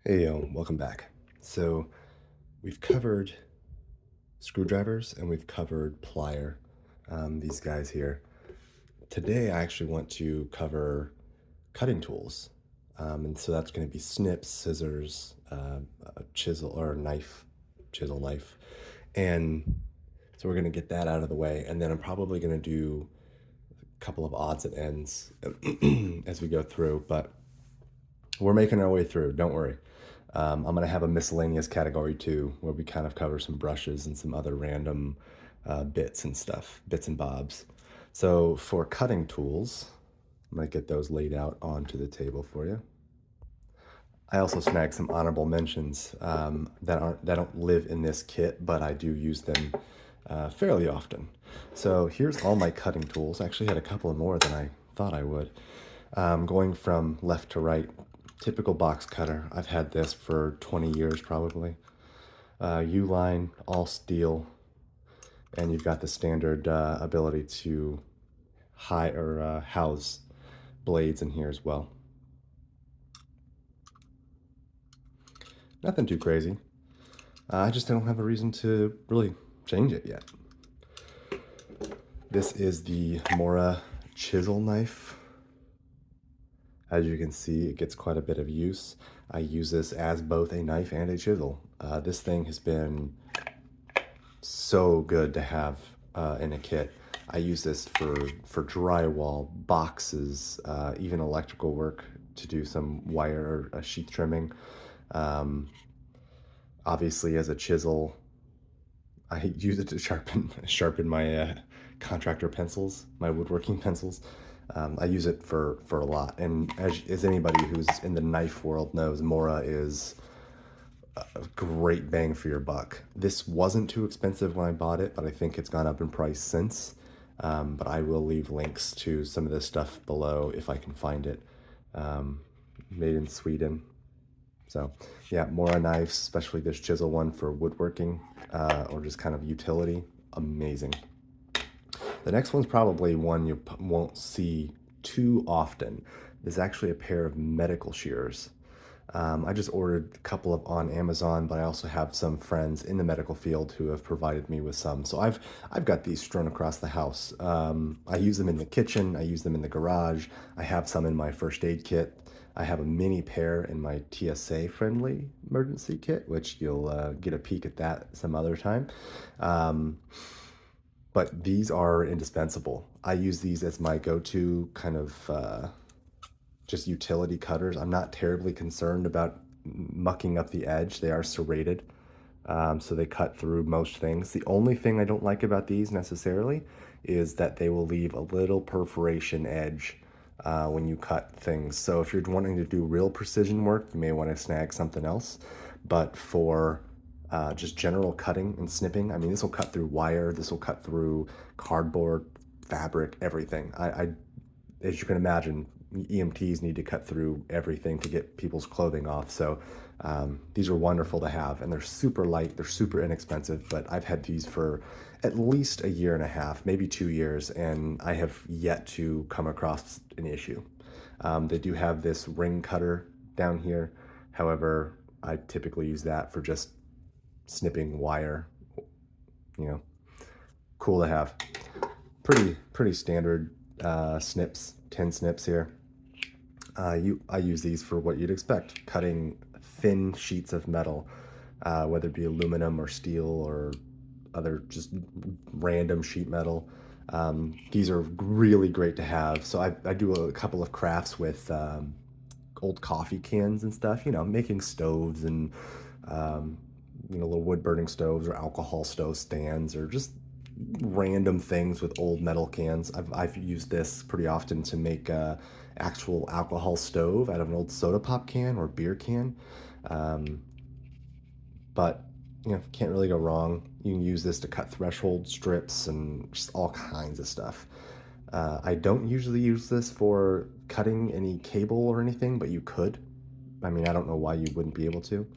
Hey, welcome back. So we've covered screwdrivers and we've covered plier, these guys here. Today, I actually want to cover cutting tools. And so that's going to be snips, scissors, a chisel or a knife, chisel knife. And so we're going to get that out of the way. And then I'm probably going to do a couple of odds and ends as we go through. But we're making our way through, don't worry. I'm going to have a miscellaneous category too, where we kind of cover some brushes and some other random bits and stuff, bits and bobs. So for cutting tools, I'm going to get those laid out onto the table for you. I also snagged some honorable mentions that don't live in this kit, but I do use them fairly often. So here's all my cutting tools. I actually had a couple of more than I thought I would. Going from left to right, typical box cutter. I've had this for 20 years probably. U-line, all steel, and you've got the standard ability to house blades in here as well. Nothing too crazy. I just don't have a reason to really change it yet. This is the Mora chisel knife. As you can see, it gets quite a bit of use. I use this as both a knife and a chisel. This thing has been so good to have in a kit. I use this for drywall, boxes, even electrical work to do some wire or sheath trimming. Obviously, as a chisel, I use it to sharpen my contractor pencils, my woodworking pencils. I use it for a lot, and as anybody who's in the knife world knows, Mora is a great bang for your buck. This wasn't too expensive when I bought it, but I think it's gone up in price since. But I will leave links to some of this stuff below if I can find it. Made in Sweden. So yeah, Mora knives, especially this chisel one for woodworking or just kind of utility, amazing. The next one's probably one you won't see too often. There's actually a pair of medical shears. I just ordered a couple of on Amazon, but I also have some friends in the medical field who have provided me with some. So I've got these strewn across the house. I use them in the kitchen. I use them in the garage. I have some in my first aid kit. I have a mini pair in my TSA friendly emergency kit, which you'll get a peek at that some other time. But these are indispensable. I use these as my go-to kind of just utility cutters. I'm not terribly concerned about mucking up the edge. They are serrated, so they cut through most things. The only thing I don't like about these necessarily is that they will leave a little perforation edge when you cut things. So if you're wanting to do real precision work, you may want to snag something else. But for just general cutting and snipping, I mean, this will cut through wire, this will cut through cardboard, fabric, everything. As you can imagine, EMTs need to cut through everything to get people's clothing off. So these are wonderful to have, and they're super light, they're super inexpensive, but I've had these for at least a year and a half, maybe 2 years, and I have yet to come across an issue. They do have this ring cutter down here. However, I typically use that for just snipping wire, you know, cool to have. Pretty standard snips, 10 snips here. I use these for what you'd expect, cutting thin sheets of metal, whether it be aluminum or steel or other just random sheet metal. These are really great to have. So I do a couple of crafts with old coffee cans and stuff, making stoves and, little wood burning stoves or alcohol stove stands or just random things with old metal cans. I've used this pretty often to make a actual alcohol stove out of an old soda pop can or beer can. But can't really go wrong. You can use this to cut threshold strips and just all kinds of stuff. I don't usually use this for cutting any cable or anything, but you could. I mean, I don't know why you wouldn't be able to.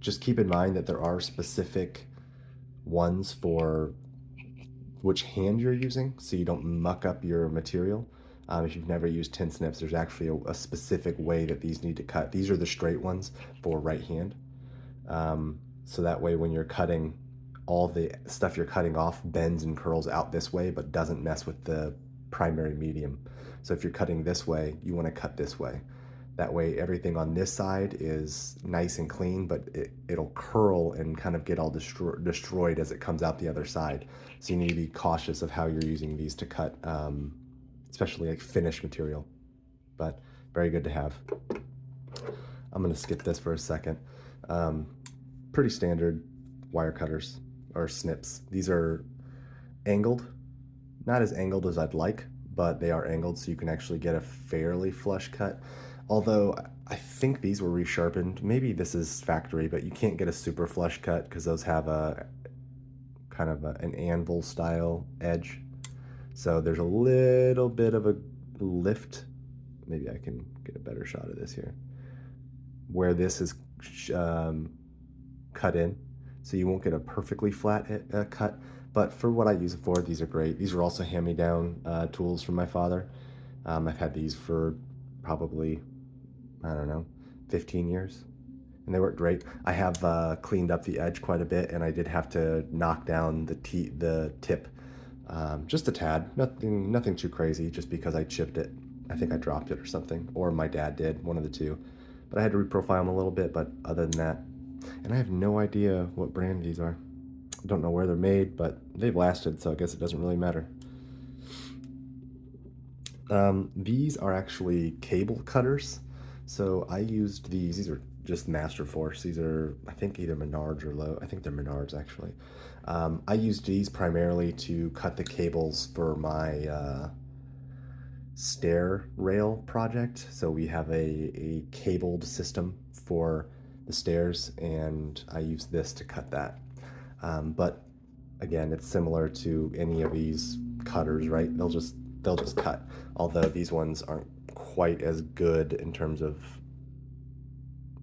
Just keep in mind that there are specific ones for which hand you're using so you don't muck up your material. If you've never used tin snips, there's actually a specific way that these need to cut. These are the straight ones for right hand. So that way when you're cutting, all the stuff you're cutting off bends and curls out this way, but doesn't mess with the primary medium. So if you're cutting this way, you want to cut this way. That way everything on this side is nice and clean, but it'll curl and kind of get all destroyed as it comes out the other side. So you need to be cautious of how you're using these to cut, especially like finished material, but very good to have. I'm gonna skip this for a second. Pretty standard wire cutters or snips. These are angled, not as angled as I'd like, but they are angled so you can actually get a fairly flush cut. Although I think these were resharpened. Maybe this is factory, but you can't get a super flush cut because those have a kind of an anvil style edge. So there's a little bit of a lift. Maybe I can get a better shot of this here. Where this is cut in. So you won't get a perfectly flat cut. But for what I use it for, these are great. These are also hand-me-down tools from my father. I've had these for probably, I don't know, 15 years. And they work great. I have cleaned up the edge quite a bit, and I did have to knock down the tip just a tad. Nothing too crazy, just because I chipped it. I think I dropped it or something, or my dad did, one of the two. But I had to reprofile them a little bit, but other than that, and I have no idea what brand these are. I don't know where they're made, but they've lasted, so I guess it doesn't really matter. These are actually cable cutters. So I used these are just Masterforce. These are, I think, either Menards or Lowe's. I think they're Menards, actually. I used these primarily to cut the cables for my stair rail project. So we have a cabled system for the stairs, and I use this to cut that. But again, it's similar to any of these cutters, right? They'll just cut. Although these ones aren't quite as good in terms of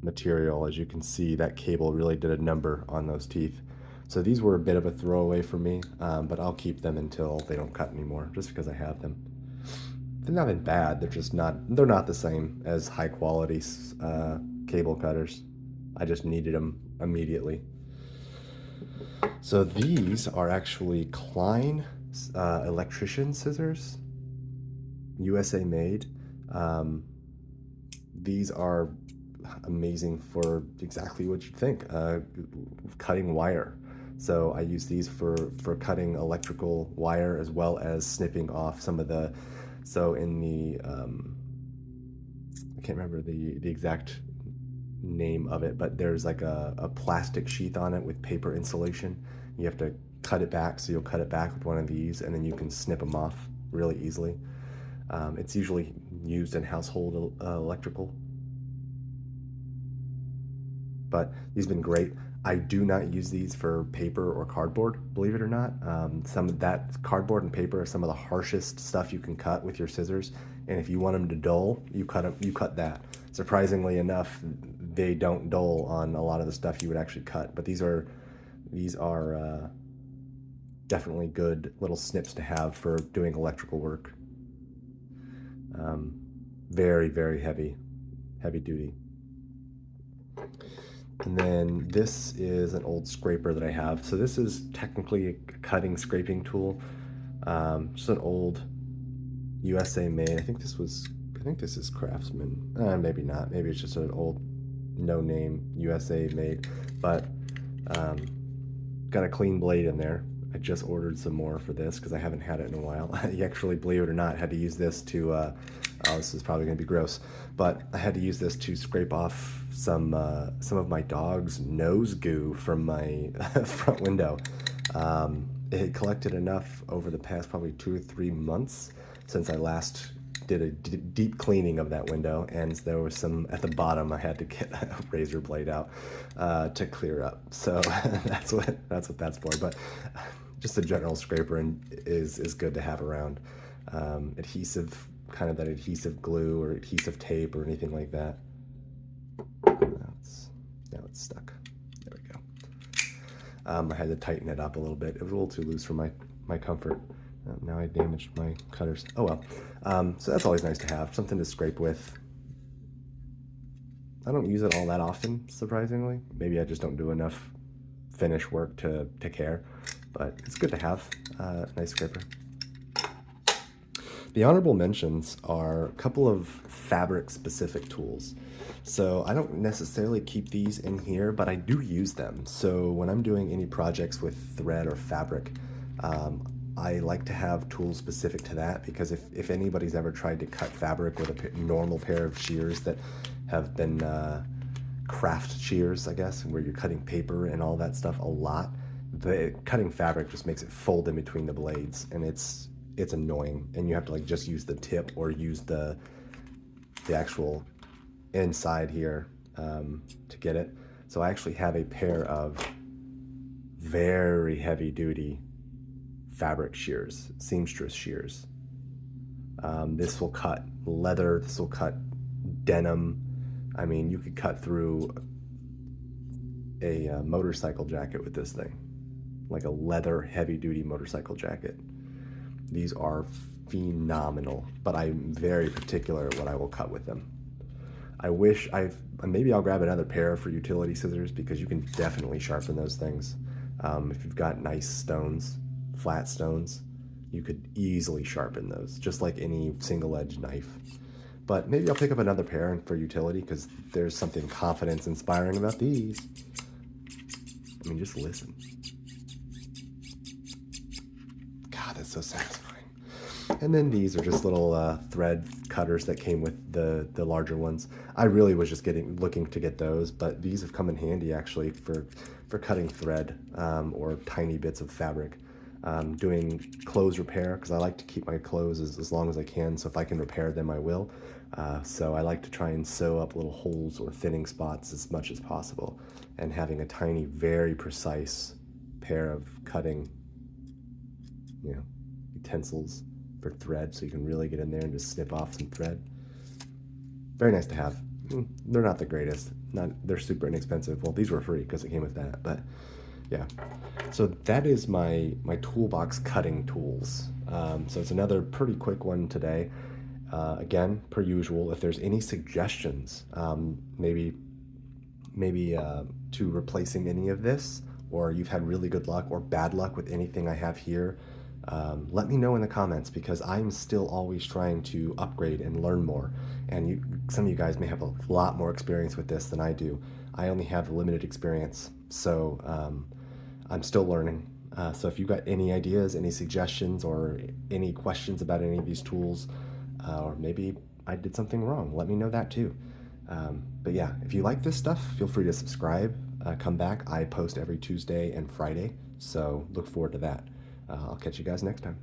material. As you can see, that cable really did a number on those teeth. So these were a bit of a throwaway for me, but I'll keep them until they don't cut anymore, just because I have them. They've not been bad, they're not the same as high quality cable cutters. I just needed them immediately. So these are actually Klein electrician scissors, USA made. These are amazing for exactly what you'd think, cutting wire. So I use these for cutting electrical wire, as well as snipping off some of the, so in the, I can't remember the exact name of it, but there's like a plastic sheath on it with paper insulation. You have to cut it back, so you'll cut it back with one of these, and then you can snip them off really easily. It's usually used in household electrical, but these have been great. I do not use these for paper or cardboard, believe it or not. Some of that cardboard and paper are some of the harshest stuff you can cut with your scissors, and if you want them to dull, you cut that. Surprisingly enough, they don't dull on a lot of the stuff you would actually cut, but these are definitely good little snips to have for doing electrical work. Very, very heavy duty. And then this is an old scraper that I have. So this is technically a cutting scraping tool. Just an old USA made. I think this is Craftsman. Maybe not. Maybe it's just an old no-name USA made. But got a clean blade in there. I just ordered some more for this because I haven't had it in a while. You actually, believe it or not, had to use this to, oh, this is probably going to be gross, but I had to use this to scrape off some of my dog's nose goo from my front window. It had collected enough over the past probably 2 or 3 months since I last did a deep cleaning of that window, and there was some at the bottom I had to get a razor blade out to clear up. So that's what that's for. But just a general scraper is good to have around. Adhesive, kind of that adhesive glue or adhesive tape or anything like that. Now it's stuck. There we go. I had to tighten it up a little bit. It was a little too loose for my comfort. Oh, now I damaged my cutters. Oh well. So that's always nice to have, something to scrape with. I don't use it all that often, surprisingly. Maybe I just don't do enough finish work to care, but it's good to have a nice scraper. The honorable mentions are a couple of fabric-specific tools. So I don't necessarily keep these in here, but I do use them. So when I'm doing any projects with thread or fabric, I like to have tools specific to that, because if anybody's ever tried to cut fabric with a normal pair of shears that have been craft shears, I guess, where you're cutting paper and all that stuff a lot, the cutting fabric just makes it fold in between the blades, and it's annoying, and you have to like just use the tip or use the actual inside here to get it. So I actually have a pair of very heavy duty fabric shears, seamstress shears. This will cut leather, this will cut denim. I mean, you could cut through a motorcycle jacket with this thing, like a leather heavy duty motorcycle jacket. These are phenomenal, but I'm very particular what I will cut with them. I wish maybe I'll grab another pair for utility scissors, because you can definitely sharpen those things. If you've got nice stones, flat stones, you could easily sharpen those, just like any single edge knife. But maybe I'll pick up another pair for utility, because there's something confidence inspiring about these. I mean, just listen. God, that's so satisfying. And then these are just little thread cutters that came with the larger ones. I really was just looking to get those, but these have come in handy actually for cutting thread or tiny bits of fabric. Doing clothes repair, because I like to keep my clothes as long as I can, so if I can repair them, I will. So I like to try and sew up little holes or thinning spots as much as possible, and having a tiny, very precise pair of cutting, utensils for thread, so you can really get in there and just snip off some thread. Very nice to have. They're not the greatest. They're super inexpensive. Well, these were free because it came with that, but yeah. So that is my toolbox cutting tools. So it's another pretty quick one today. Again, per usual, if there's any suggestions, maybe to replacing any of this, or you've had really good luck or bad luck with anything I have here, let me know in the comments, because I'm still always trying to upgrade and learn more. And some of you guys may have a lot more experience with this than I do. I only have limited experience, so I'm still learning. So if you've got any ideas, any suggestions, or any questions about any of these tools, or maybe I did something wrong, let me know that too. But yeah, if you like this stuff, feel free to subscribe. Come back. I post every Tuesday and Friday, so look forward to that. I'll catch you guys next time.